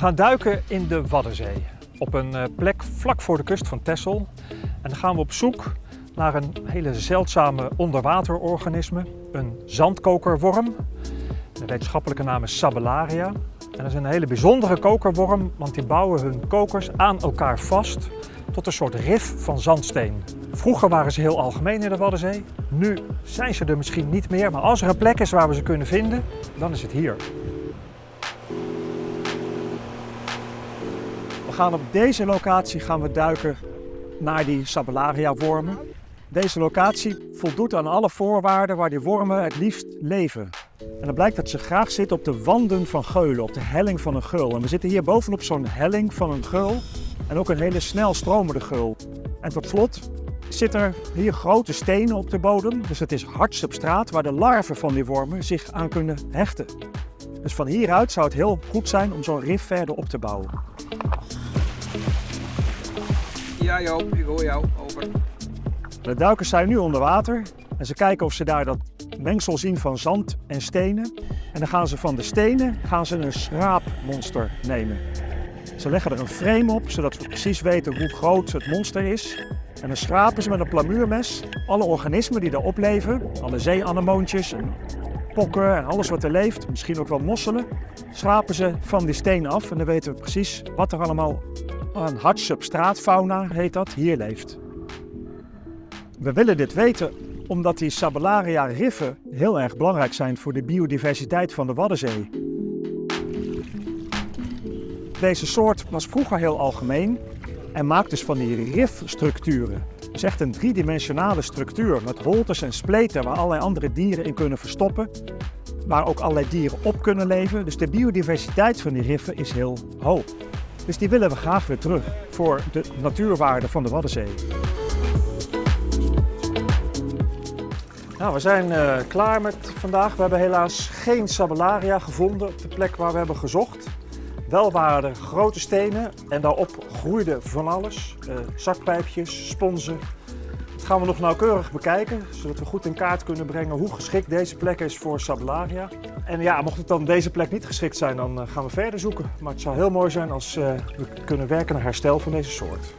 gaan duiken in de Waddenzee. Op een plek vlak voor de kust van Texel. En dan gaan we op zoek naar een hele zeldzame onderwaterorganisme. Een zandkokerworm. De wetenschappelijke naam is Sabellaria. En dat is een hele bijzondere kokerworm, want die bouwen hun kokers aan elkaar vast tot een soort rif van zandsteen. Vroeger waren ze heel algemeen in de Waddenzee. Nu zijn ze er misschien niet meer, maar als er een plek is waar we ze kunnen vinden, dan is het hier. We gaan op deze locatie duiken naar die Sabellaria-wormen. Deze locatie voldoet aan alle voorwaarden waar die wormen het liefst leven. En dan blijkt dat ze graag zitten op de wanden van geulen, op de helling van een geul. En we zitten hier bovenop zo'n helling van een geul en ook een hele snel stromende geul. En tot slot zitten er hier grote stenen op de bodem. Dus het is hard substraat waar de larven van die wormen zich aan kunnen hechten. Dus van hieruit zou het heel goed zijn om zo'n rif verder op te bouwen. Ja Joop, ik hoor jou, over. De duikers zijn nu onder water en ze kijken of ze daar dat mengsel zien van zand en stenen. En dan gaan ze van de stenen een schraapmonster nemen. Ze leggen er een frame op, zodat we precies weten hoe groot het monster is. En dan schrapen ze met een plamuurmes alle organismen die daarop leven, alle zeeanemoontjes en pokken en alles wat er leeft, misschien ook wel mosselen, schrapen ze van die steen af en dan weten we precies wat er allemaal aan hard substraatfauna, heet dat, hier leeft. We willen dit weten omdat die Sabellaria-riffen heel erg belangrijk zijn voor de biodiversiteit van de Waddenzee. Deze soort was vroeger heel algemeen en maakt dus van die rifstructuren. Het is echt een driedimensionale structuur met holtes en spleten waar allerlei andere dieren in kunnen verstoppen. Waar ook allerlei dieren op kunnen leven. Dus de biodiversiteit van die riffen is heel hoog. Dus die willen we graag weer terug voor de natuurwaarde van de Waddenzee. Nou, we zijn klaar met vandaag. We hebben helaas geen Sabellaria gevonden op de plek waar we hebben gezocht. Wel waren er grote stenen en daarop groeide van alles. Zakpijpjes, sponsen. Dat gaan we nog nauwkeurig bekijken, zodat we goed in kaart kunnen brengen hoe geschikt deze plek is voor Sabellaria. En ja, mocht het dan deze plek niet geschikt zijn, dan gaan we verder zoeken. Maar het zou heel mooi zijn als we kunnen werken naar herstel van deze soort.